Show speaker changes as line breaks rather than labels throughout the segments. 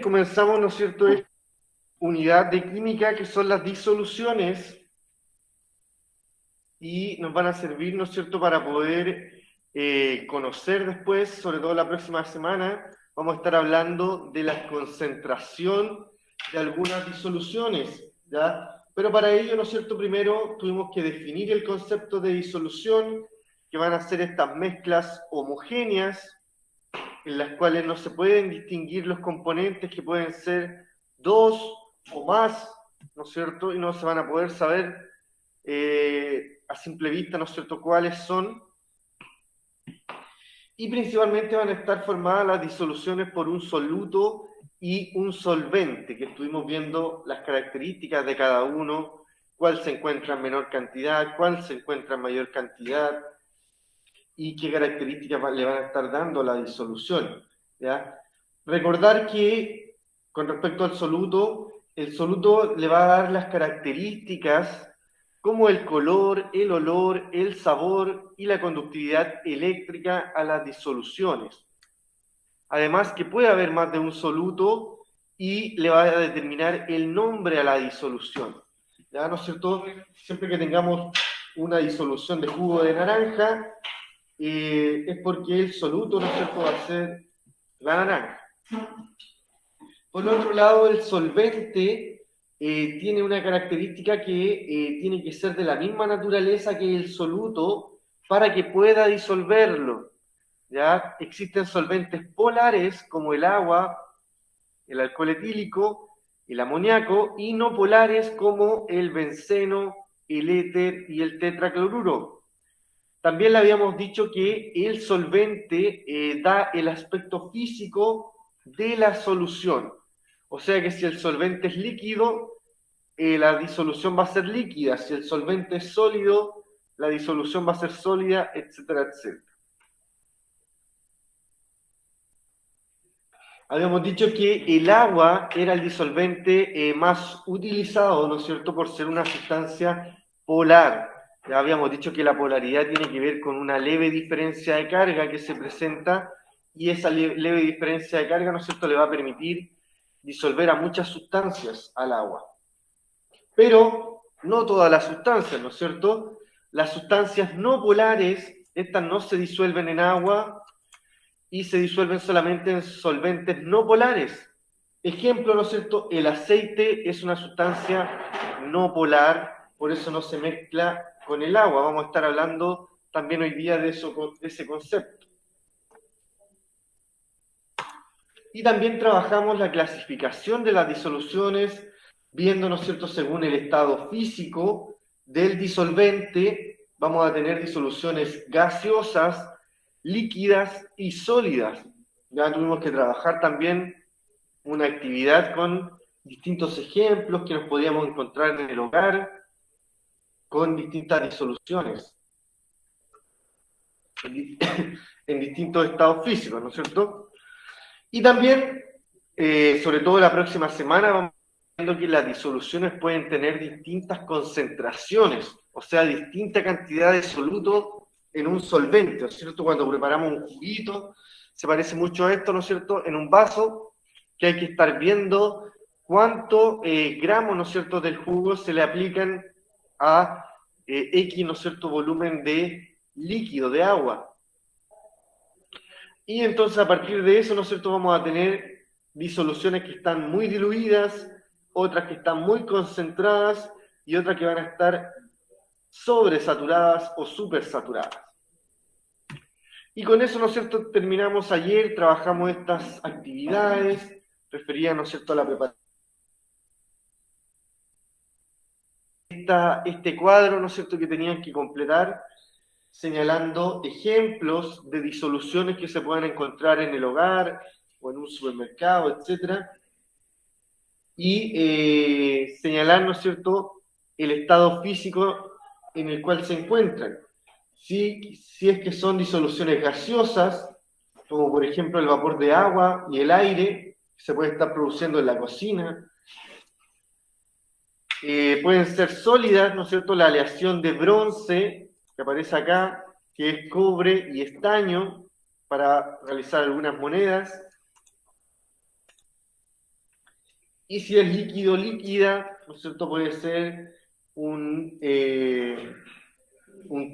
comenzamos, ¿no es cierto?, esta unidad de química que son las disoluciones y nos van a servir, ¿no es cierto?, para poder conocer después, sobre todo la próxima semana, vamos a estar hablando de la concentración de algunas disoluciones, ¿ya? Pero para ello, ¿no es cierto?, primero tuvimos que definir el concepto de disolución, que van a ser estas mezclas homogéneas, en las cuales no se pueden distinguir los componentes, que pueden ser dos o más, ¿no es cierto?, y no se van a poder saber a simple vista, ¿no es cierto?, cuáles son. Y principalmente van a estar formadas las disoluciones por un soluto y un solvente, que estuvimos viendo las características de cada uno, cuál se encuentra en menor cantidad, cuál se encuentra en mayor cantidad, y qué características le van a estar dando a la disolución, ¿ya? Recordar que con respecto al soluto, el soluto le va a dar las características como el color, el olor, el sabor y la conductividad eléctrica a las disoluciones. Además que puede haber más de un soluto y le va a determinar el nombre a la disolución, ¿ya? ¿No es cierto? Siempre que tengamos una disolución de jugo de naranja, es porque el soluto, ¿no es cierto?, va a ser la naranja. Por otro lado, el solvente tiene una característica que tiene que ser de la misma naturaleza que el soluto para que pueda disolverlo, ¿ya? Existen solventes polares como el agua, el alcohol etílico, el amoníaco, y no polares como el benceno, el éter y el tetracloruro. También le habíamos dicho que el solvente da el aspecto físico de la solución. O sea que si el solvente es líquido, la disolución va a ser líquida. Si el solvente es sólido, la disolución va a ser sólida, etcétera, etcétera. Habíamos dicho que el agua era el disolvente más utilizado, ¿no es cierto?, por ser una sustancia polar. Ya habíamos dicho que la polaridad tiene que ver con una leve diferencia de carga que se presenta, y esa leve diferencia de carga, ¿no es cierto?, le va a permitir disolver a muchas sustancias al agua. Pero no todas las sustancias, ¿no es cierto? Las sustancias no polares, estas no se disuelven en agua y se disuelven solamente en solventes no polares. Ejemplo, ¿no es cierto? El aceite es una sustancia no polar, por eso no se mezcla con el agua. Vamos a estar hablando también hoy día de ese concepto. Y también trabajamos la clasificación de las disoluciones, viendo, ¿no es cierto?, según el estado físico del disolvente. Vamos a tener disoluciones gaseosas, líquidas y sólidas. Ya tuvimos que trabajar también una actividad con distintos ejemplos que nos podíamos encontrar en el hogar, con distintas disoluciones, en distintos estados físicos, ¿no es cierto? Y también, sobre todo la próxima semana, vamos viendo que las disoluciones pueden tener distintas concentraciones, o sea, distinta cantidad de soluto en un solvente, ¿no es cierto? Cuando preparamos un juguito, se parece mucho a esto, ¿no es cierto?, en un vaso, que hay que estar viendo cuántos gramos, ¿no es cierto?, del jugo se le aplican a X, ¿no es cierto?, volumen de líquido, de agua. Y entonces a partir de eso, ¿no es cierto?, vamos a tener disoluciones que están muy diluidas, otras que están muy concentradas y otras que van a estar sobresaturadas o supersaturadas. Y con eso, ¿no es cierto?, terminamos ayer, trabajamos estas actividades referidas, ¿no es cierto?, a la preparación. Este cuadro, ¿no es cierto?, que tenían que completar, señalando ejemplos de disoluciones que se puedan encontrar en el hogar o en un supermercado, etcétera, y señalar, ¿no es cierto?, el estado físico en el cual se encuentran. Si es que son disoluciones gaseosas, como por ejemplo el vapor de agua y el aire, que se puede estar produciendo en la cocina. Pueden ser sólidas, ¿no es cierto?, la aleación de bronce, que aparece acá, que es cobre y estaño, para realizar algunas monedas. Y si es líquido líquida, ¿no es cierto? Puede ser un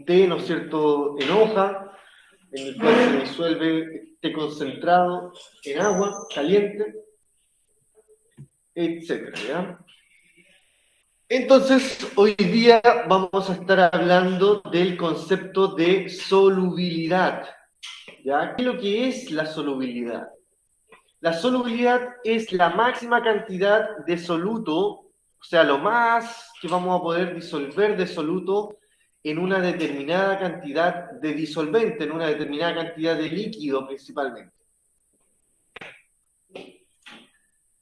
té, ¿no es cierto?, en hoja, en el cual se disuelve té concentrado en agua caliente, etcétera, ¿ya? Entonces, hoy día vamos a estar hablando del concepto de solubilidad, ¿ya? ¿Qué es lo que es la solubilidad? La solubilidad es la máxima cantidad de soluto, o sea, lo más que vamos a poder disolver de soluto en una determinada cantidad de disolvente, en una determinada cantidad de líquido principalmente.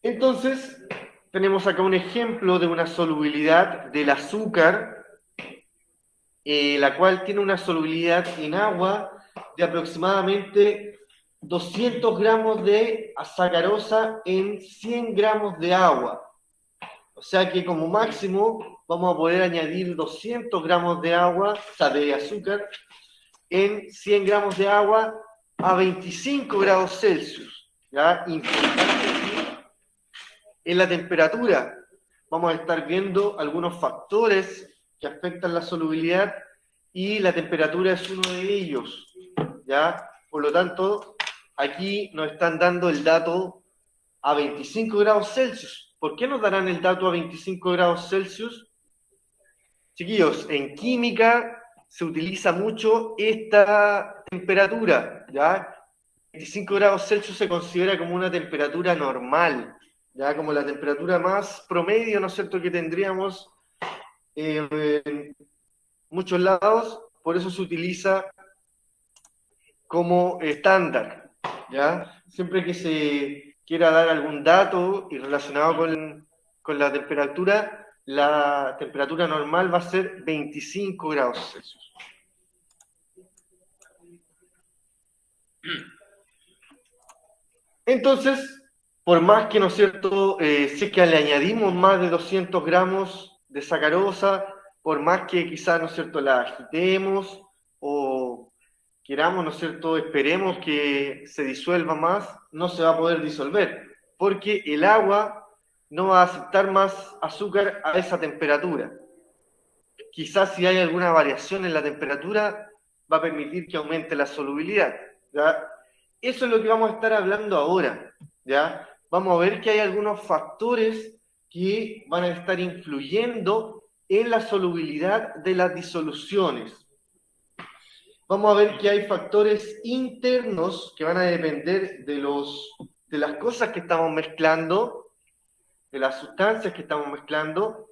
Entonces, tenemos acá un ejemplo de una solubilidad del azúcar, la cual tiene una solubilidad en agua de aproximadamente 200 gramos de sacarosa en 100 gramos de agua. O sea que como máximo vamos a poder añadir 200 gramos de agua, o sea, de azúcar, en 100 gramos de agua a 25 grados Celsius. ¿Ya? Importante en la temperatura. Vamos a estar viendo algunos factores que afectan la solubilidad y la temperatura es uno de ellos. ¿Ya? Por lo tanto, aquí nos están dando el dato a 25 grados Celsius. ¿Por qué nos darán el dato a 25 grados Celsius? Chiquillos, en química se utiliza mucho esta temperatura, ¿ya? 25 grados Celsius se considera como una temperatura normal, ¿ya? Como la temperatura más promedio, ¿no es cierto?, que tendríamos en muchos lados, por eso se utiliza como estándar, ¿ya? Siempre que se quiera dar algún dato y relacionado con la temperatura normal va a ser 25 grados Celsius. Entonces, por más que, ¿no es cierto?, si es que le añadimos más de 200 gramos de sacarosa, por más que quizás, ¿no es cierto?, la agitemos o queramos, ¿no es cierto?, esperemos que se disuelva más, no se va a poder disolver, porque el agua no va a aceptar más azúcar a esa temperatura. Quizás si hay alguna variación en la temperatura, va a permitir que aumente la solubilidad, ¿ya? Eso es lo que vamos a estar hablando ahora, ¿ya? Vamos a ver que hay algunos factores que van a estar influyendo en la solubilidad de las disoluciones. Vamos a ver que hay factores internos que van a depender de las cosas que estamos mezclando, de las sustancias que estamos mezclando,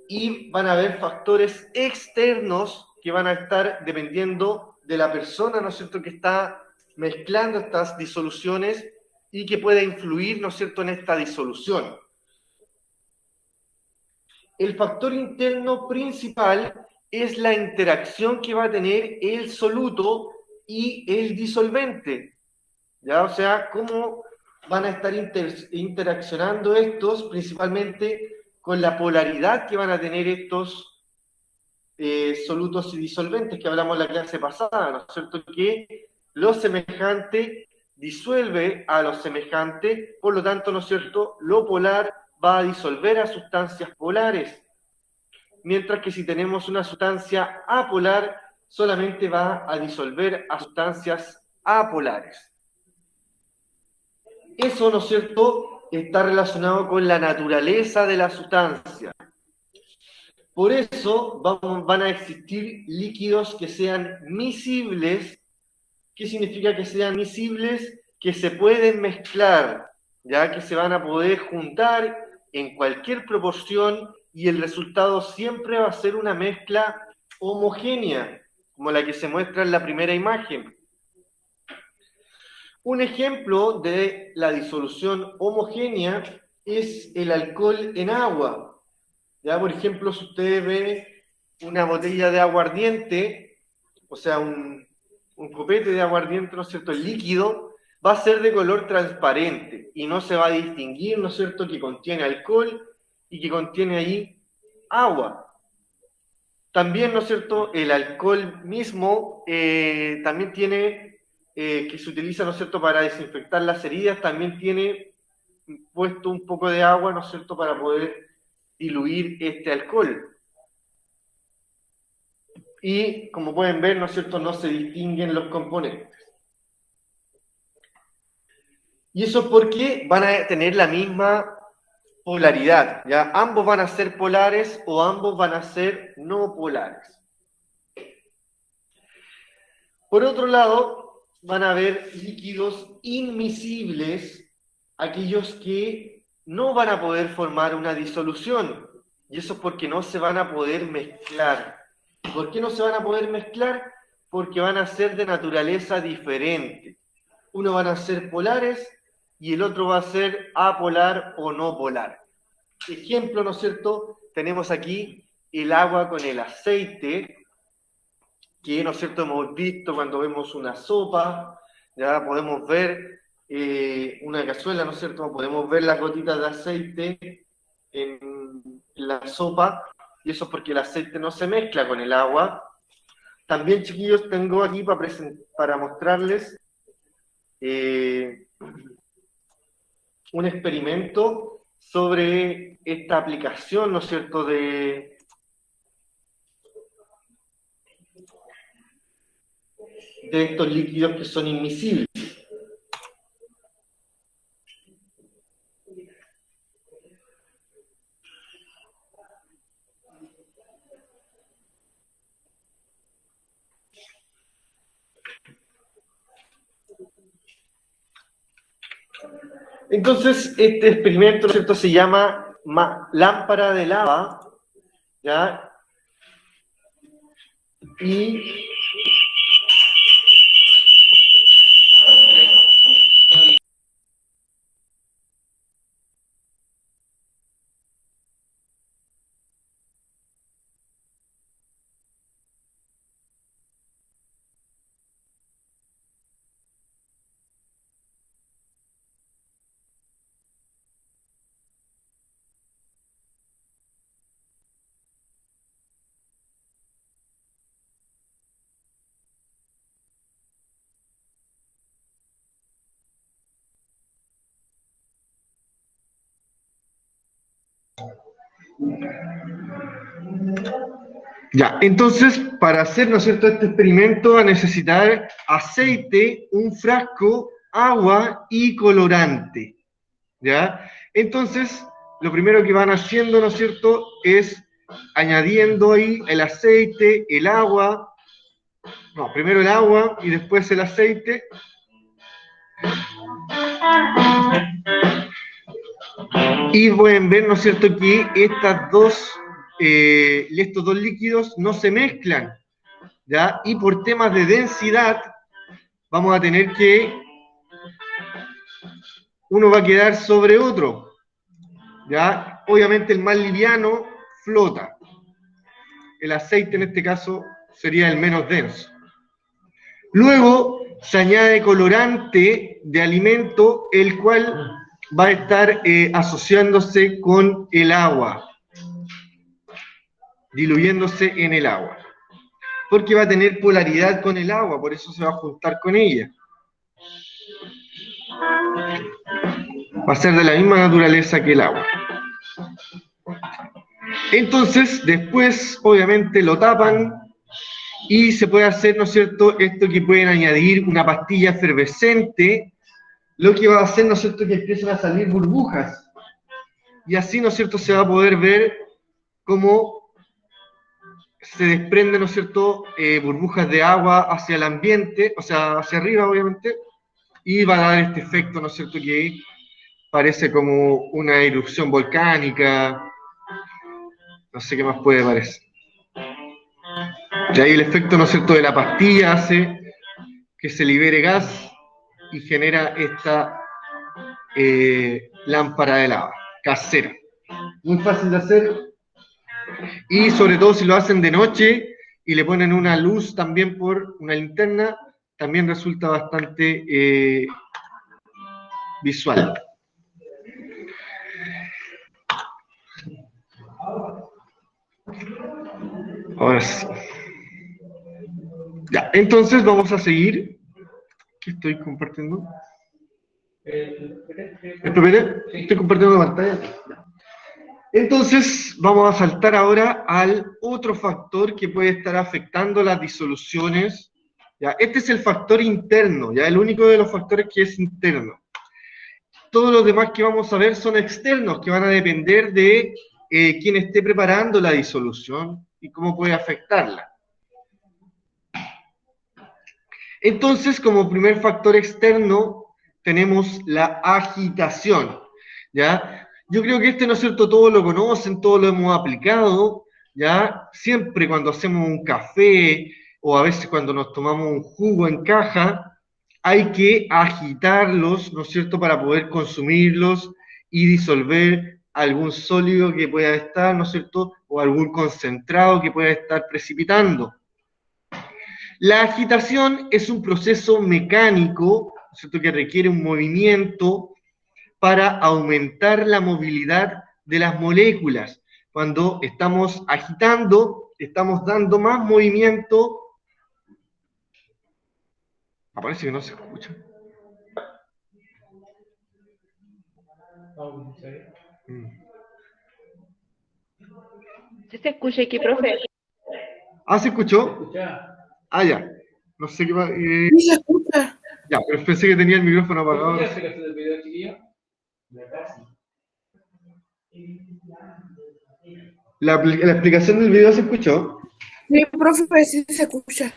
y van a haber factores externos que van a estar dependiendo de la persona, ¿no es cierto?, que está mezclando estas disoluciones y que puede influir, ¿no es cierto?, en esta disolución. El factor interno principal es la interacción que va a tener el soluto y el disolvente, ¿ya? O sea, cómo van a estar interaccionando estos, principalmente con la polaridad que van a tener estos solutos y disolventes que hablamos en la clase pasada, ¿no es cierto? Que lo semejante disuelve a lo semejante, por lo tanto, ¿no es cierto?, lo polar va a disolver a sustancias polares, mientras que si tenemos una sustancia apolar, solamente va a disolver a sustancias apolares. Eso, ¿no es cierto?, está relacionado con la naturaleza de la sustancia. Por eso van a existir líquidos que sean miscibles. ¿Qué significa que sean miscibles? Que se pueden mezclar, ya que se van a poder juntar en cualquier proporción y el resultado siempre va a ser una mezcla homogénea, como la que se muestra en la primera imagen. Un ejemplo de la disolución homogénea es el alcohol en agua. Ya, por ejemplo, si usted ve una botella de aguardiente, o sea, un copete de aguardiente, ¿no es cierto?, el líquido, va a ser de color transparente y no se va a distinguir, ¿no es cierto?, que contiene alcohol y que contiene ahí agua. También, ¿no es cierto?, el alcohol mismo también tiene, que se utiliza, ¿no es cierto?, para desinfectar las heridas, también tiene puesto un poco de agua, ¿no es cierto?, para poder diluir este alcohol. Y como pueden ver, ¿no es cierto?, no se distinguen los componentes. Y eso es porque van a tener la misma polaridad, ¿ya? Ambos van a ser polares o ambos van a ser no polares. Por otro lado, van a haber líquidos inmiscibles, aquellos que no van a poder formar una disolución. Y eso es porque no se van a poder mezclar. ¿Por qué no se van a poder mezclar? Porque van a ser de naturaleza diferente. Uno van a ser polares y el otro va a ser apolar o no polar. Ejemplo, ¿no es cierto? Tenemos aquí el agua con el aceite, que, ¿no es cierto?, hemos visto cuando vemos una sopa, ya podemos ver una cazuela, ¿no es cierto?, podemos ver las gotitas de aceite en la sopa, y eso es porque el aceite no se mezcla con el agua. También, chiquillos, tengo aquí para mostrarles un experimento sobre esta aplicación, ¿no es cierto?, de estos líquidos que son inmiscibles. Entonces, este experimento, ¿no es cierto?, se llama lámpara de lava, ¿ya? Y ya, entonces, para hacer, ¿no es cierto?, este experimento va a necesitar aceite, un frasco, agua y colorante, ¿ya? Entonces, lo primero que van haciendo, ¿no es cierto?, es añadiendo ahí el aceite, el agua, no, primero el agua y después el aceite. Y pueden ver, ¿no es cierto?, que estos dos líquidos no se mezclan, ¿ya? Y por temas de densidad, vamos a tener que uno va a quedar sobre otro, ¿ya? Obviamente el más liviano flota. El aceite en este caso sería el menos denso. Luego se añade colorante de alimento, el cual va a estar asociándose con el agua, diluyéndose en el agua, porque va a tener polaridad con el agua, por eso se va a juntar con ella. Va a ser de la misma naturaleza que el agua. Entonces, después, obviamente, lo tapan y se puede hacer, ¿no es cierto?, esto que pueden añadir una pastilla efervescente, lo que va a hacer, ¿no es cierto?, que empiezan a salir burbujas. Y así, ¿no es cierto?, se va a poder ver cómo se desprenden, ¿no es cierto?, burbujas de agua hacia el ambiente, o sea, hacia arriba, obviamente, y va a dar este efecto, ¿no es cierto?, que parece como una erupción volcánica, no sé qué más puede parecer. Y ahí el efecto, ¿no es cierto?, de la pastilla hace que se libere gas y genera esta lámpara de lava casera. Muy fácil de hacer y sobre todo si lo hacen de noche y le ponen una luz también por una linterna, también resulta bastante visual. Ahora sí. Ya, entonces vamos a seguir. ¿Qué estoy compartiendo? ¿El PPT? Estoy compartiendo la pantalla. Entonces, vamos a saltar ahora al otro factor que puede estar afectando las disoluciones. ¿Ya? Este es el factor interno, ¿ya? El único de los factores que es interno. Todos los demás que vamos a ver son externos, que van a depender de quién esté preparando la disolución y cómo puede afectarla. Entonces, como primer factor externo, tenemos la agitación, ¿ya? Yo creo que ¿no es cierto?, todos lo conocen, todos lo hemos aplicado, ¿ya? Siempre cuando hacemos un café o a veces cuando nos tomamos un jugo en caja, hay que agitarlos, ¿no es cierto?, para poder consumirlos y disolver algún sólido que pueda estar, ¿no es cierto?, o algún concentrado que pueda estar precipitando. La agitación es un proceso mecánico, ¿no es cierto?, que requiere un movimiento para aumentar la movilidad de las moléculas. Cuando estamos agitando, estamos dando más movimiento. Parece que no se escucha.
Sí se escucha aquí, profe.
¿Ah, se escuchó? Ah, ya. No sé qué va.
Sí se escucha.
Ya, pero pensé que tenía el micrófono apagado. No sé. ¿La explicación del video se escuchó?
Sí, profe, sí se escucha.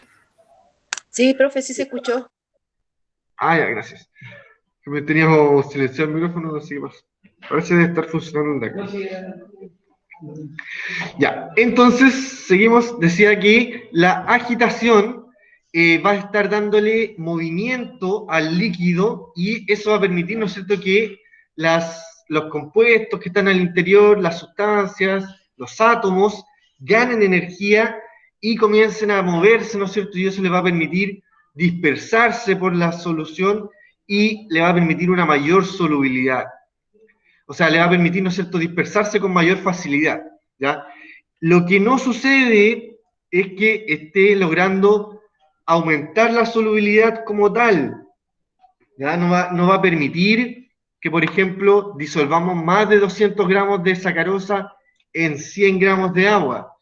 Sí, profe, sí se escuchó.
Ah, ya, gracias. Que me teníamos silenciado el micrófono, no sé qué pasa. Parece de estar funcionando de acá. Ya, entonces seguimos, decía que la agitación va a estar dándole movimiento al líquido y eso va a permitir, ¿no es cierto?, que los compuestos que están al interior, las sustancias, los átomos, ganen energía y comiencen a moverse, ¿no es cierto?, y eso le va a permitir dispersarse por la solución y le va a permitir una mayor solubilidad. O sea, le va a permitir, ¿no es cierto?, dispersarse con mayor facilidad, ¿ya? Lo que no sucede es que esté logrando aumentar la solubilidad como tal, ¿ya? No va a permitir que, por ejemplo, disolvamos más de 200 gramos de sacarosa en 100 gramos de agua.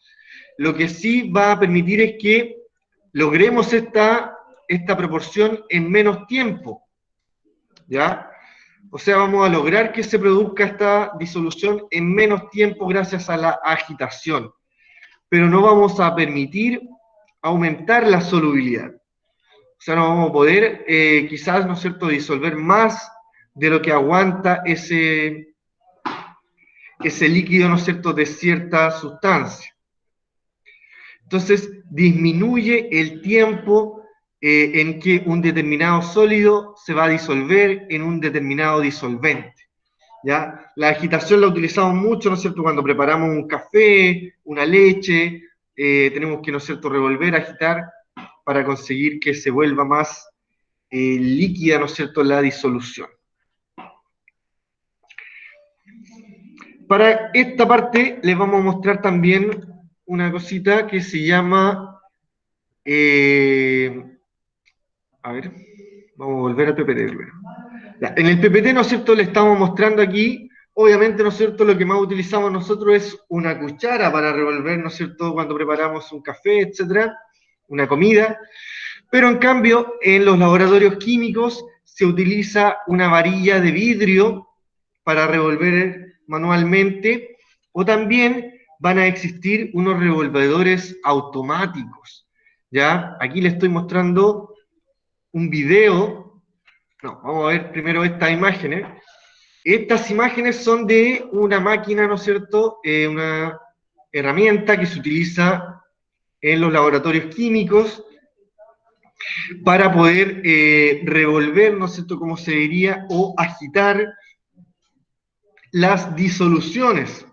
Lo que sí va a permitir es que logremos esta proporción en menos tiempo, ¿ya? O sea, vamos a lograr que se produzca esta disolución en menos tiempo gracias a la agitación, pero no vamos a permitir aumentar la solubilidad. O sea, no vamos a poder quizás, ¿no es cierto?, disolver más de lo que aguanta ese líquido, ¿no es cierto?, de cierta sustancia. Entonces, disminuye el tiempo en que un determinado sólido se va a disolver en un determinado disolvente, ¿ya? La agitación la utilizamos mucho, ¿no es cierto?, cuando preparamos un café, una leche, tenemos que, ¿no es cierto?, revolver, agitar, para conseguir que se vuelva más líquida, ¿no es cierto?, la disolución. Para esta parte les vamos a mostrar también una cosita que se llama... a ver, vamos a volver al PPT primero. Ya, en el PPT, ¿no es cierto?, le estamos mostrando aquí, obviamente, ¿no es cierto?, lo que más utilizamos nosotros es una cuchara para revolver, ¿no es cierto?, cuando preparamos un café, etcétera, una comida, pero en cambio, en los laboratorios químicos se utiliza una varilla de vidrio para revolver manualmente, o también van a existir unos revolvedores automáticos, ¿ya? Aquí les estoy mostrando un video. No, vamos a ver primero estas imágenes. Estas imágenes son de una máquina, ¿no es cierto?, una herramienta que se utiliza en los laboratorios químicos para poder revolver, ¿no es cierto?, como se diría, o agitar las disoluciones.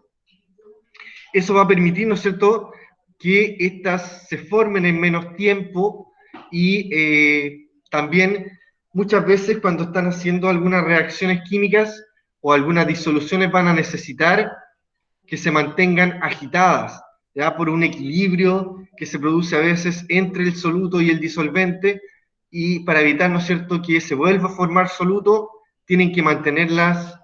Eso va a permitir, ¿no es cierto?, que éstas se formen en menos tiempo y también muchas veces cuando están haciendo algunas reacciones químicas o algunas disoluciones van a necesitar que se mantengan agitadas, ¿ya?, por un equilibrio que se produce a veces entre el soluto y el disolvente, y para evitar, ¿no es cierto?, que se vuelva a formar soluto, tienen que mantenerlas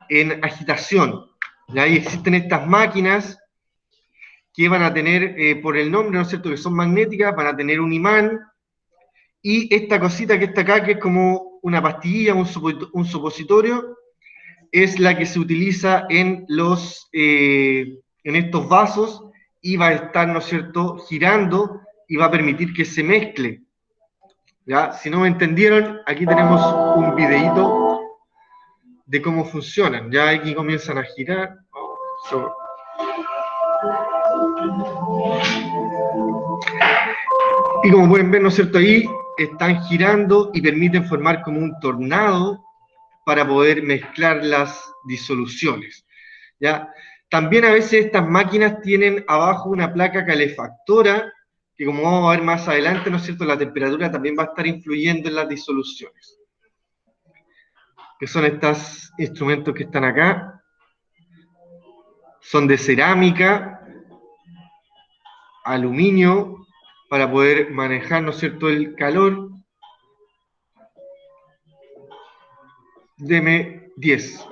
en agitación. ¿Ya? Y existen estas máquinas que van a tener, por el nombre, ¿no es cierto?, que son magnéticas, van a tener un imán, y esta cosita que está acá, que es como una pastilla, un supositorio, es la que se utiliza en estos vasos, y va a estar, ¿no es cierto?, girando, y va a permitir que se mezcle. ¿Ya? Si no me entendieron, aquí tenemos un videíto de cómo funcionan. Ya aquí comienzan a girar. Y como pueden ver, ¿no es cierto?, ahí están girando y permiten formar como un tornado para poder mezclar las disoluciones. ¿Ya? También a veces estas máquinas tienen abajo una placa calefactora, que como vamos a ver más adelante, ¿no es cierto?, la temperatura también va a estar influyendo en las disoluciones. Que son estos instrumentos que están acá. Son de cerámica, aluminio, para poder manejar, ¿no es cierto?, el calor. Deme 10.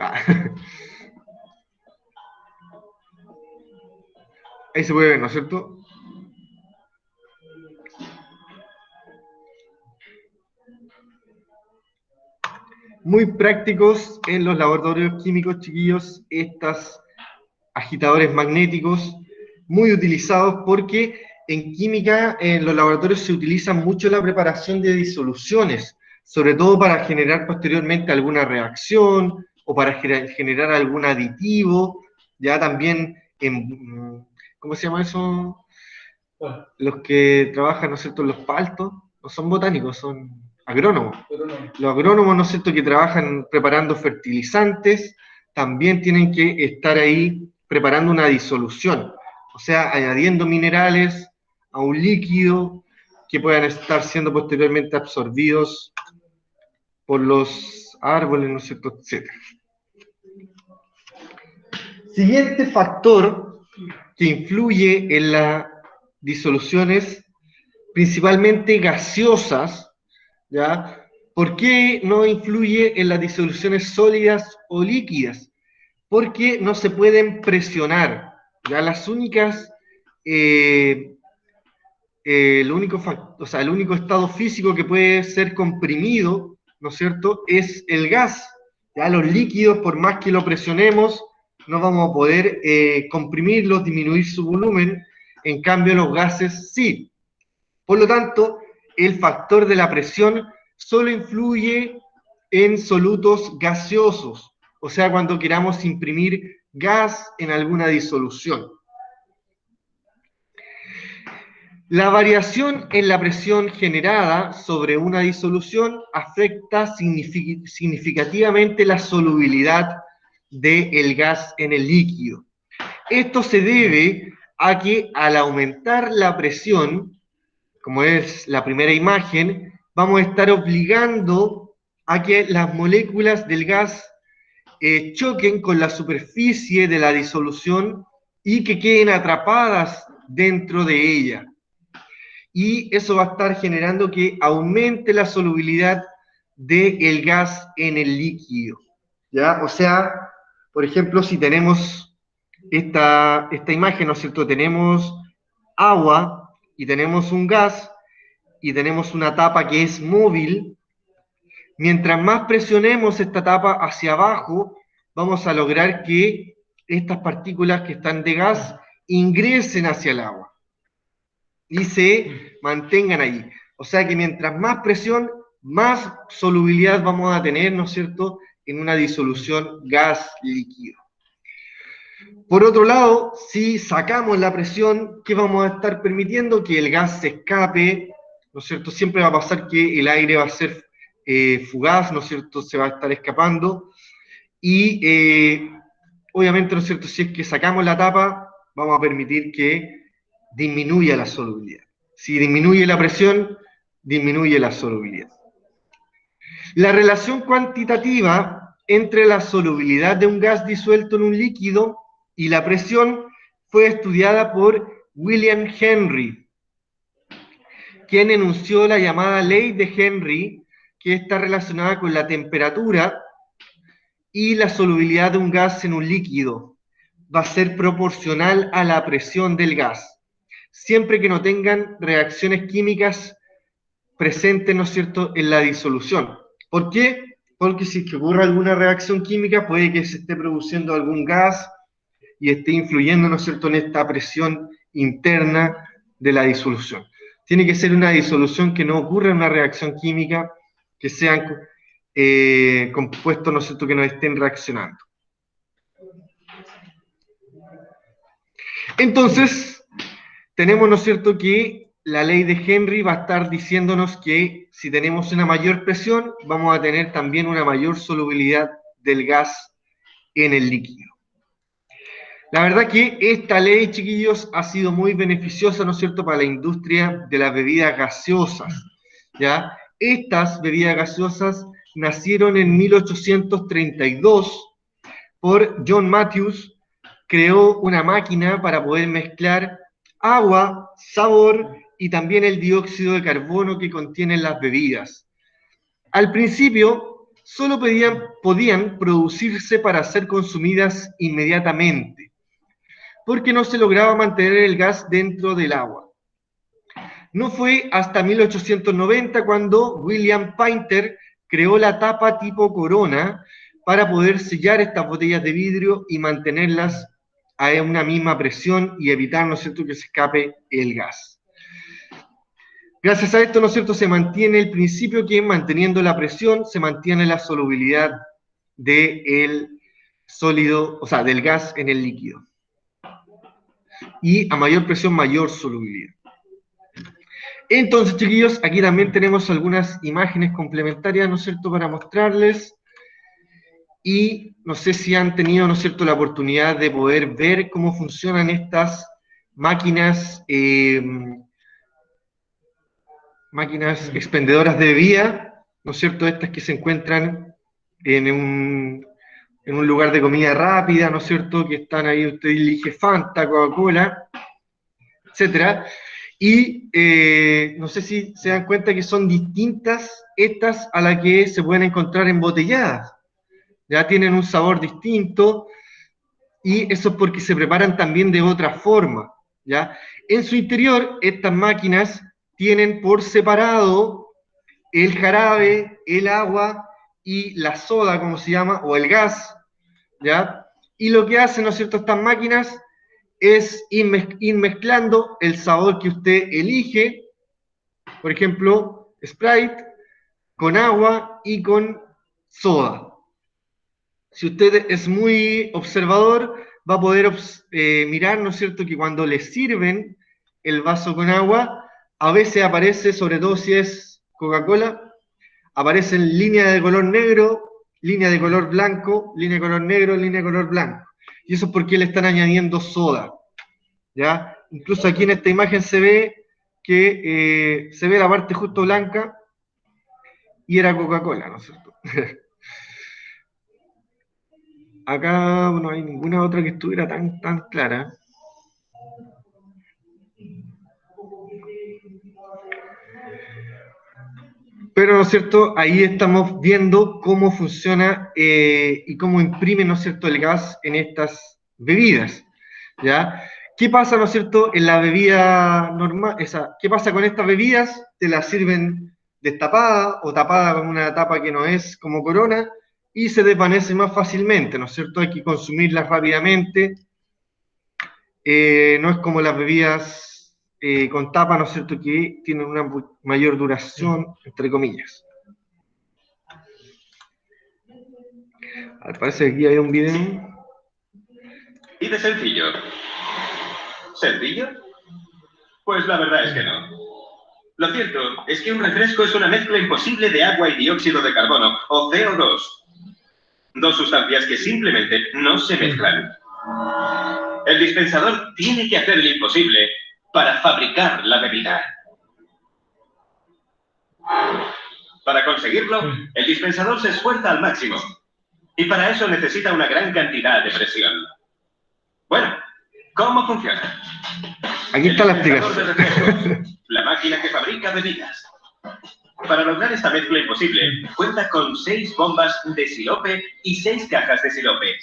Ahí se puede ver, ¿no es cierto? Muy prácticos en los laboratorios químicos, chiquillos, estos agitadores magnéticos, muy utilizados porque en química, en los laboratorios se utiliza mucho la preparación de disoluciones, sobre todo para generar posteriormente alguna reacción o para generar algún aditivo, ya también en, ¿cómo se llama eso? Los que trabajan, ¿no es cierto?, en los paltos, no son botánicos, son agrónomos. Los agrónomos, ¿no es cierto?, que trabajan preparando fertilizantes, también tienen que estar ahí preparando una disolución, o sea, añadiendo minerales a un líquido que puedan estar siendo posteriormente absorbidos por los árboles, ¿no es cierto?, etcétera. Siguiente factor que influye en las disoluciones, principalmente gaseosas, ¿ya? ¿Por qué no influye en las disoluciones sólidas o líquidas? Porque no se pueden presionar, ¿ya? Las únicas, el único estado físico que puede ser comprimido, ¿no es cierto?, es el gas. Ya los líquidos, por más que lo presionemos, no vamos a poder comprimirlos, disminuir su volumen, en cambio los gases sí. Por lo tanto, el factor de la presión solo influye en solutos gaseosos, o sea, cuando queramos imprimir gas en alguna disolución. La variación en la presión generada sobre una disolución afecta significativamente la solubilidad del gas en el líquido. Esto se debe a que al aumentar la presión, como es la primera imagen, vamos a estar obligando a que las moléculas del gas choquen con la superficie de la disolución y que queden atrapadas dentro de ella. Y eso va a estar generando que aumente la solubilidad del gas en el líquido, ¿ya? O sea, por ejemplo, si tenemos esta imagen, ¿no es cierto?, tenemos agua y tenemos un gas y tenemos una tapa que es móvil. Mientras más presionemos esta tapa hacia abajo, vamos a lograr que estas partículas que están de gas ingresen hacia el agua y se mantengan allí. O sea que mientras más presión, más solubilidad vamos a tener, ¿no es cierto?, en una disolución gas-líquido. Por otro lado, si sacamos la presión, ¿qué vamos a estar permitiendo? Que el gas se escape, ¿no es cierto? Siempre va a pasar que el aire va a ser fugaz, ¿no es cierto?, se va a estar escapando, y obviamente, ¿no es cierto?, si es que sacamos la tapa, vamos a permitir que disminuya la solubilidad. Si disminuye la presión, disminuye la solubilidad. La relación cuantitativa entre la solubilidad de un gas disuelto en un líquido y la presión fue estudiada por William Henry, quien enunció la llamada ley de Henry, que está relacionada con la temperatura y la solubilidad de un gas en un líquido va a ser proporcional a la presión del gas, siempre que no tengan reacciones químicas presentes, ¿no es cierto?, en la disolución. ¿Por qué? Porque si que ocurre alguna reacción química, puede que se esté produciendo algún gas y esté influyendo, ¿no es cierto?, en esta presión interna de la disolución. Tiene que ser una disolución que no ocurra en una reacción química, que sean compuestos, ¿no es cierto?, que no estén reaccionando. Entonces, tenemos, ¿no es cierto?, que la ley de Henry va a estar diciéndonos que si tenemos una mayor presión, vamos a tener también una mayor solubilidad del gas en el líquido. La verdad que esta ley, chiquillos, ha sido muy beneficiosa, ¿no es cierto?, para la industria de las bebidas gaseosas, ¿ya? Estas bebidas gaseosas nacieron en 1832 por John Matthews. Creó una máquina para poder mezclar agua, sabor y también el dióxido de carbono que contienen las bebidas. Al principio, solo podían producirse para ser consumidas inmediatamente, porque no se lograba mantener el gas dentro del agua. No fue hasta 1890 cuando William Painter creó la tapa tipo Corona para poder sellar estas botellas de vidrio y mantenerlas a una misma presión y evitar, ¿no es cierto?, que se escape el gas. Gracias a esto, ¿no es cierto?, se mantiene el principio que manteniendo la presión se mantiene la solubilidad del sólido, o sea, del gas en el líquido. Y a mayor presión, mayor solubilidad. Entonces, chiquillos, aquí también tenemos algunas imágenes complementarias, ¿no es cierto?, para mostrarles. Y no sé si han tenido, ¿no es cierto?, la oportunidad de poder ver cómo funcionan estas máquinas, máquinas expendedoras de bebida, ¿no es cierto?, estas que se encuentran en un lugar de comida rápida, ¿no es cierto?, que están ahí, usted elige Fanta, Coca-Cola, etcétera. Y no sé si se dan cuenta que son distintas estas a las que se pueden encontrar embotelladas. Ya tienen un sabor distinto y eso es porque se preparan también de otra forma. ¿Ya? En su interior, estas máquinas tienen por separado el jarabe, el agua y la soda, como se llama, o el gas. ¿Ya? Y lo que hacen, ¿no es cierto?, estas máquinas es ir mezclando el sabor que usted elige, por ejemplo, Sprite, con agua y con soda. Si usted es muy observador, va a poder mirar, ¿no es cierto?, que cuando le sirven el vaso con agua, a veces aparece, sobre todo si es Coca-Cola, aparecen líneas de color negro, línea de color blanco, línea de color negro, línea de color blanco. Y eso es porque le están añadiendo soda. ¿Ya? Incluso aquí en esta imagen se ve que se ve la parte justo blanca y era Coca-Cola, ¿no es cierto? Acá no hay ninguna otra que estuviera tan clara. Pero, ¿no es cierto?, ahí estamos viendo cómo funciona y cómo imprime, ¿no es cierto?, el gas en estas bebidas. ¿Ya? ¿Qué pasa, no es cierto?, en la bebida normal? ¿Qué pasa con estas bebidas? Te las sirven destapada o tapada con una tapa que no es como Corona y se desvanece más fácilmente, ¿no es cierto? Hay que consumirlas rápidamente. No es como las bebidas con tapa, ¿no es cierto?, que tienen una mayor duración, entre comillas. Parece que aquí hay un video.
¿Y de sencillo? ¿Sencillo? Pues la verdad es que no. Lo cierto es que un refresco es una mezcla imposible de agua y dióxido de carbono, o CO2. Dos sustancias que simplemente no se mezclan. El dispensador tiene que hacer lo imposible para fabricar la bebida. Para conseguirlo, el dispensador se esfuerza al máximo. Y para eso necesita una gran cantidad de presión. Bueno, ¿cómo funciona?
Aquí está la explicación.
La máquina que fabrica bebidas. Para lograr esta mezcla imposible, cuenta con 6 bombas de sirope y 6 cajas de sirope.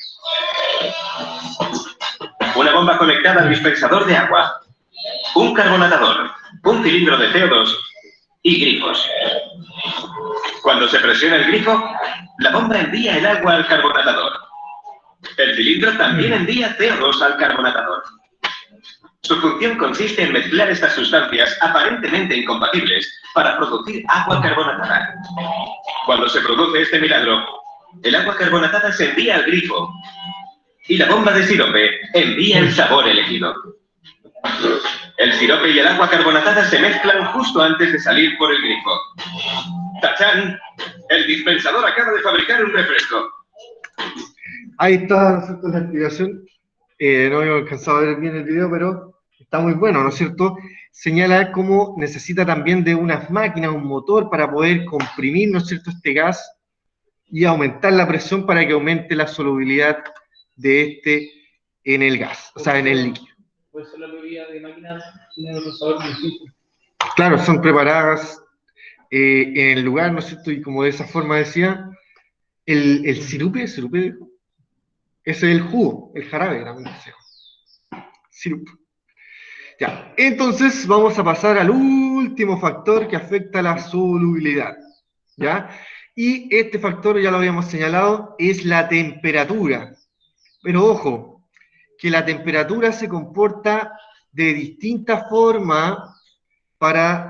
Una bomba conectada al dispensador de agua, un carbonatador, un cilindro de CO2 y grifos. Cuando se presiona el grifo, la bomba envía el agua al carbonatador. El cilindro también envía CO2 al carbonatador. Su función consiste en mezclar estas sustancias aparentemente incompatibles para producir agua carbonatada. Cuando se produce este milagro, el agua carbonatada se envía al grifo y la bomba de sirope envía el sabor elegido. El sirope y el agua carbonatada se mezclan justo antes de salir por el grifo. ¡Tachán! El dispensador acaba de fabricar un refresco.
Ahí está, ¿no es cierto?, la explicación. No había alcanzado a ver bien el video, pero está muy bueno, ¿no es cierto? Señala cómo necesita también de unas máquinas, un motor para poder comprimir, ¿no es cierto?, este gas y aumentar la presión para que aumente la solubilidad de este en el gas, o sea, en el líquido.
Puede ser la mayoría de máquinas tienen un sabor distinto.
Claro, son preparadas en el lugar, ¿no es cierto? Y como de esa forma decía, el sirupe dijo. Ese es el jugo, el jarabe, también decía. Sirup. Ya, entonces vamos a pasar al último factor que afecta la solubilidad, ¿ya? Y este factor, ya lo habíamos señalado, es la temperatura. Pero ojo, que la temperatura se comporta de distinta forma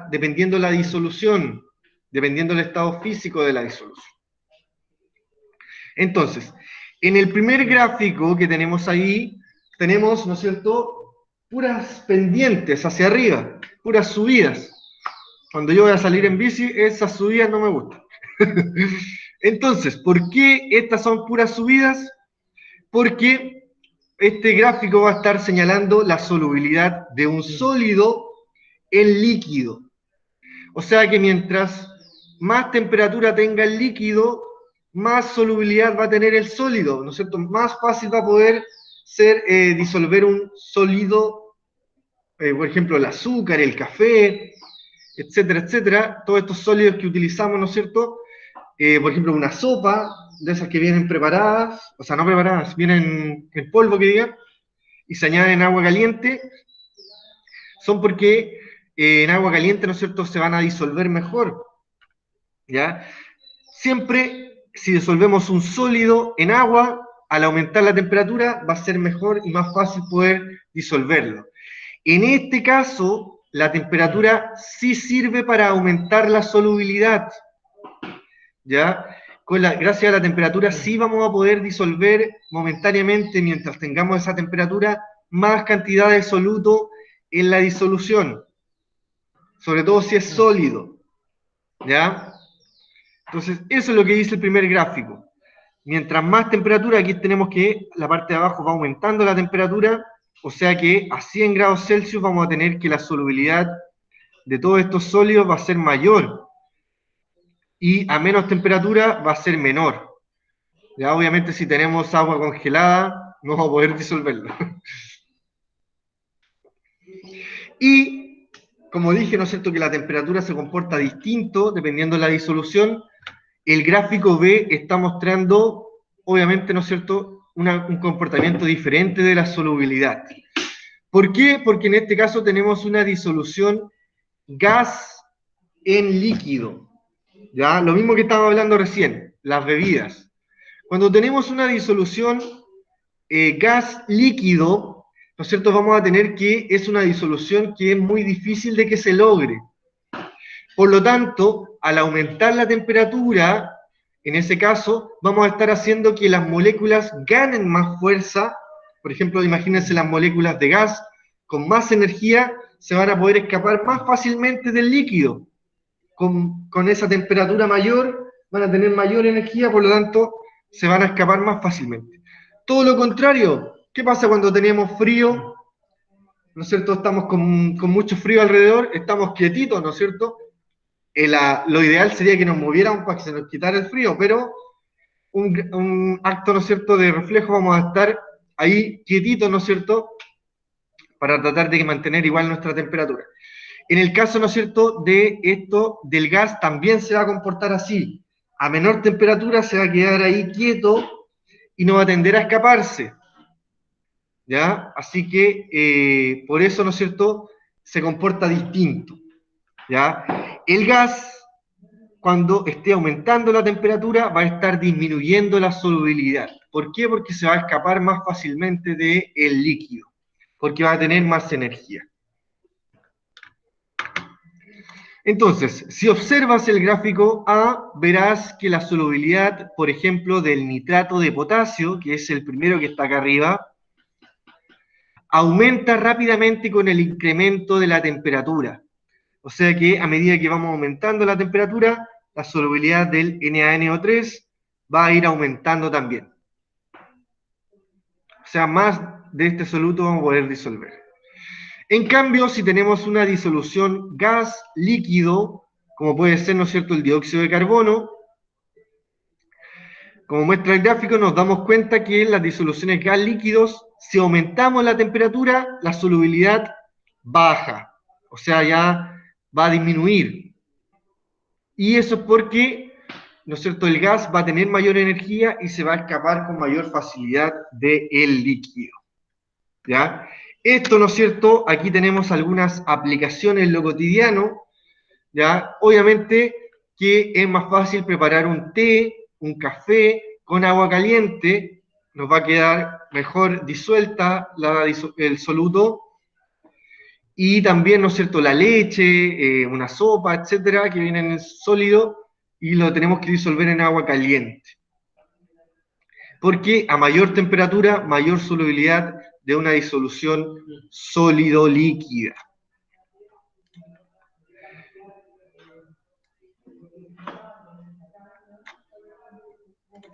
dependiendo de la disolución, dependiendo del estado físico de la disolución. Entonces, en el primer gráfico que tenemos ahí, tenemos, ¿no es cierto?, puras pendientes hacia arriba, puras subidas. Cuando yo voy a salir en bici, esas subidas no me gustan. Entonces, ¿por qué estas son puras subidas? Porque este gráfico va a estar señalando la solubilidad de un sólido en líquido. O sea que mientras más temperatura tenga el líquido, más solubilidad va a tener el sólido, ¿no es cierto? Más fácil va a poder ser disolver un sólido, por ejemplo, el azúcar, el café, etcétera, etcétera. Todos estos sólidos que utilizamos, ¿no es cierto? Por ejemplo, una sopa, de esas que vienen preparadas, o sea, no preparadas, vienen en polvo, que diga, y se añaden agua caliente, son porque en agua caliente, ¿no es cierto?, se van a disolver mejor, ¿ya? Siempre, si disolvemos un sólido en agua, al aumentar la temperatura, va a ser mejor y más fácil poder disolverlo. En este caso, la temperatura sí sirve para aumentar la solubilidad, ¿ya? Gracias a la temperatura sí vamos a poder disolver momentáneamente, mientras tengamos esa temperatura, más cantidad de soluto en la disolución, sobre todo si es sólido, ¿ya? Entonces, eso es lo que dice el primer gráfico. Mientras más temperatura, aquí tenemos que la parte de abajo va aumentando la temperatura, o sea que a 100 grados Celsius vamos a tener que la solubilidad de todos estos sólidos va a ser mayor, y a menos temperatura va a ser menor. Ya, obviamente, si tenemos agua congelada, no vamos a poder disolverlo. Y, como dije, ¿no es cierto?, que la temperatura se comporta distinto dependiendo de la disolución. El gráfico B está mostrando, obviamente, ¿no es cierto?, un comportamiento diferente de la solubilidad. ¿Por qué? Porque en este caso tenemos una disolución gas en líquido. ¿Ya? Lo mismo que estábamos hablando recién, las bebidas. Cuando tenemos una disolución gas líquido, ¿no es cierto?, vamos a tener que es una disolución que es muy difícil de que se logre. Por lo tanto, al aumentar la temperatura, en ese caso, vamos a estar haciendo que las moléculas ganen más fuerza. Por ejemplo, imagínense las moléculas de gas con más energía, se van a poder escapar más fácilmente del líquido. Con esa temperatura mayor, van a tener mayor energía, por lo tanto, se van a escapar más fácilmente. Todo lo contrario, ¿qué pasa cuando tenemos frío? ¿No es cierto? Estamos con mucho frío alrededor, estamos quietitos, ¿no es cierto? Lo ideal sería que nos moviéramos para que se nos quitara el frío, pero un acto, ¿no es cierto?, de reflejo, vamos a estar ahí quietitos, ¿no es cierto?, para tratar de mantener igual nuestra temperatura. En el caso, ¿no es cierto?, de esto, del gas, también se va a comportar así. A menor temperatura se va a quedar ahí quieto y no va a tender a escaparse. ¿Ya? Así que, por eso, ¿no es cierto?, se comporta distinto. ¿Ya? El gas, cuando esté aumentando la temperatura, va a estar disminuyendo la solubilidad. ¿Por qué? Porque se va a escapar más fácilmente del líquido, porque va a tener más energía. Entonces, si observas el gráfico A, verás que la solubilidad, por ejemplo, del nitrato de potasio, que es el primero que está acá arriba, aumenta rápidamente con el incremento de la temperatura. O sea que a medida que vamos aumentando la temperatura, la solubilidad del NaNO3 va a ir aumentando también. O sea, más de este soluto vamos a poder disolver. En cambio, si tenemos una disolución gas-líquido, como puede ser, ¿no es cierto?, el dióxido de carbono, como muestra el gráfico, nos damos cuenta que en las disoluciones gas-líquidos, si aumentamos la temperatura, la solubilidad baja. O sea, ya va a disminuir. Y eso es porque, ¿no es cierto?, el gas va a tener mayor energía y se va a escapar con mayor facilidad del líquido. ¿Ya? Esto, ¿no es cierto?, aquí tenemos algunas aplicaciones en lo cotidiano, ¿ya? Obviamente que es más fácil preparar un té, un café con agua caliente, nos va a quedar mejor disuelta el soluto, y también, ¿no es cierto?, la leche, una sopa, etcétera, que viene en sólido, y lo tenemos que disolver en agua caliente. Porque a mayor temperatura, mayor solubilidad de una disolución sólido-líquida.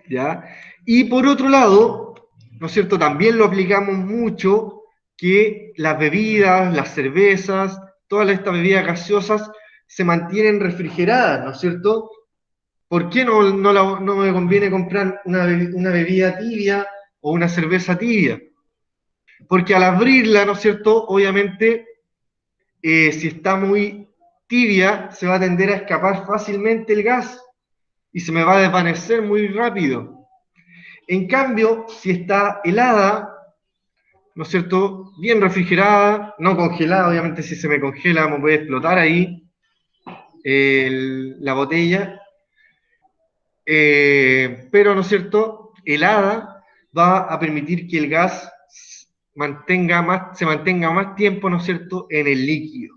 ¿Ya? Y por otro lado, ¿no es cierto?, también lo aplicamos mucho, que las bebidas, las cervezas, todas estas bebidas gaseosas se mantienen refrigeradas, ¿no es cierto? ¿Por qué no me conviene comprar una bebida tibia o una cerveza tibia? Porque al abrirla, ¿no es cierto?, obviamente, si está muy tibia, se va a tender a escapar fácilmente el gas y se me va a desvanecer muy rápido. En cambio, si está helada, ¿no es cierto?, bien refrigerada, no congelada, obviamente si se me congela me puede explotar ahí la botella, pero, ¿no es cierto?, helada va a permitir que el gas se mantenga más tiempo, ¿no es cierto?, en el líquido.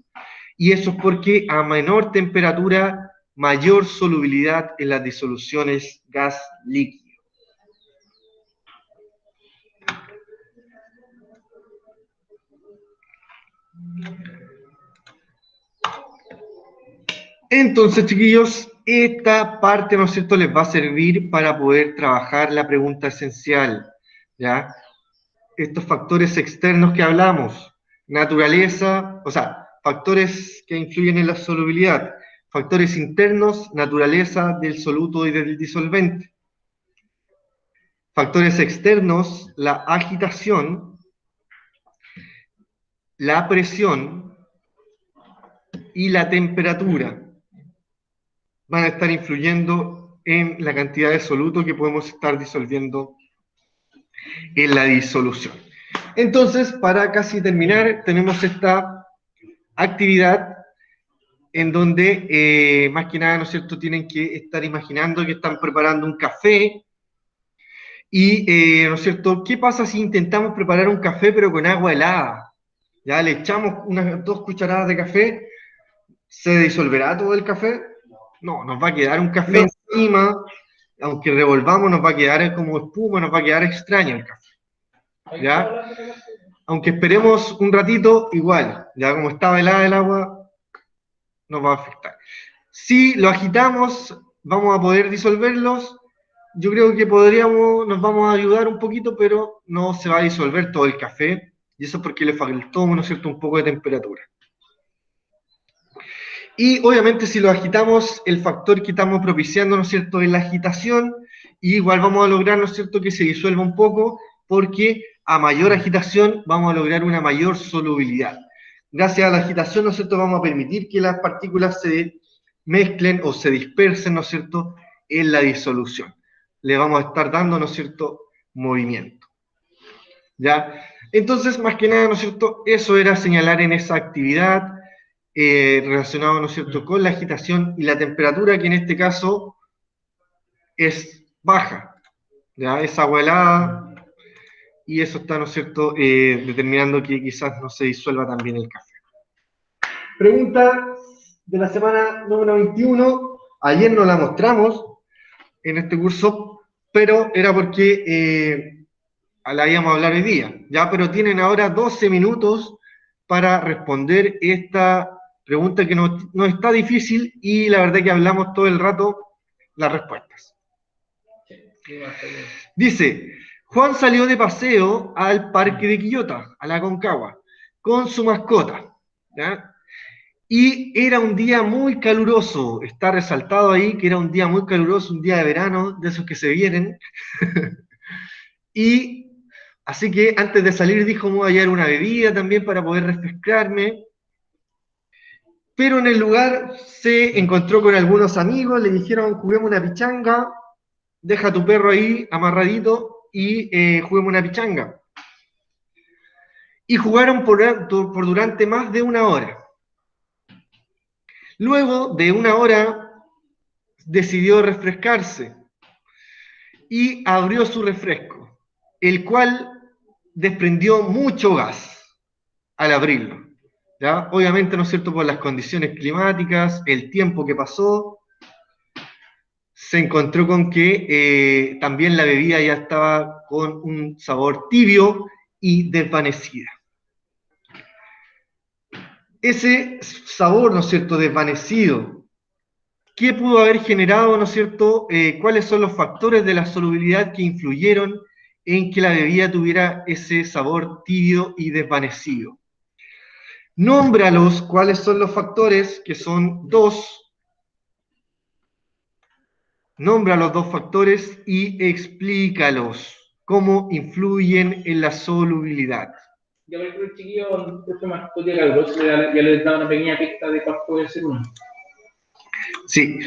Y eso es porque a menor temperatura, mayor solubilidad en las disoluciones gas-líquido. Entonces, chiquillos, esta parte, ¿no es cierto?, les va a servir para poder trabajar la pregunta esencial, ¿ya? Estos factores externos que hablamos, naturaleza, o sea, factores que influyen en la solubilidad, factores internos, naturaleza del soluto y del disolvente. Factores externos, la agitación, la presión y la temperatura van a estar influyendo en la cantidad de soluto que podemos estar disolviendo en la disolución. Entonces, para casi terminar, tenemos esta actividad en donde, más que nada, ¿no es cierto?, tienen que estar imaginando que están preparando un café y, ¿no es cierto?, ¿qué pasa si intentamos preparar un café pero con agua helada? Ya le echamos unas 2 cucharadas de café, ¿se disolverá todo el café? No, nos va a quedar un café encima, aunque revolvamos nos va a quedar como espuma, nos va a quedar extraño el café, ¿ya? Aunque esperemos un ratito, igual, ya como estaba helada el agua, nos va a afectar. Si lo agitamos, vamos a poder disolverlos, yo creo que nos vamos a ayudar un poquito, pero no se va a disolver todo el café, y eso es porque le faltó, ¿no es cierto?, un poco de temperatura. Y obviamente si lo agitamos, el factor que estamos propiciando, ¿no es cierto?, es la agitación, y igual vamos a lograr, ¿no es cierto?, que se disuelva un poco, porque a mayor agitación vamos a lograr una mayor solubilidad. gracias a la agitación, ¿no es cierto?, vamos a permitir que las partículas se mezclen o se dispersen, ¿no es cierto?, en la disolución. Le vamos a estar dando, ¿no es cierto?, movimiento. ¿Ya? Entonces, más que nada, ¿no es cierto?, eso era señalar en esa actividad relacionado, ¿no es cierto?, con la agitación y la temperatura, que en este caso es baja, ¿ya? Es agua helada, y eso está, ¿no es cierto?, determinando que quizás no se disuelva también el café. Pregunta de la semana número 21. Ayer no la mostramos en este curso, pero era porque la íbamos a hablar hoy día, ¿ya? Pero tienen ahora 12 minutos para responder esta pregunta que no está difícil, y la verdad que hablamos todo el rato las respuestas. Dice, Juan salió de paseo al parque de Quillota, a la Aconcagua, con su mascota, ¿ya? Y era un día muy caluroso, está resaltado ahí que era un día muy caluroso, un día de verano, de esos que se vienen. Y así que antes de salir dijo, me voy a llevar una bebida también para poder refrescarme. Pero en el lugar se encontró con algunos amigos, le dijeron, juguemos una pichanga, deja a tu perro ahí amarradito y juguemos una pichanga. Y jugaron por durante más de una hora. Luego de una hora decidió refrescarse y abrió su refresco, el cual desprendió mucho gas al abrirlo, ¿ya? Obviamente, ¿no es cierto?, por las condiciones climáticas, el tiempo que pasó, se encontró con que también la bebida ya estaba con un sabor tibio y desvanecida. Ese sabor, ¿no es cierto?, desvanecido, ¿qué pudo haber generado, ¿no es cierto?, cuáles son los factores de la solubilidad que influyeron en que la bebida tuviera ese sabor tibio y desvanecido? Nómbralos, cuáles son los factores, que son dos. Nombra los dos factores y explícalos, cómo influyen en la solubilidad.
Yo creo que los chiquillos, el profe más podía algo, ya les daba una pequeña pista de cuál puede ser uno.
Sí.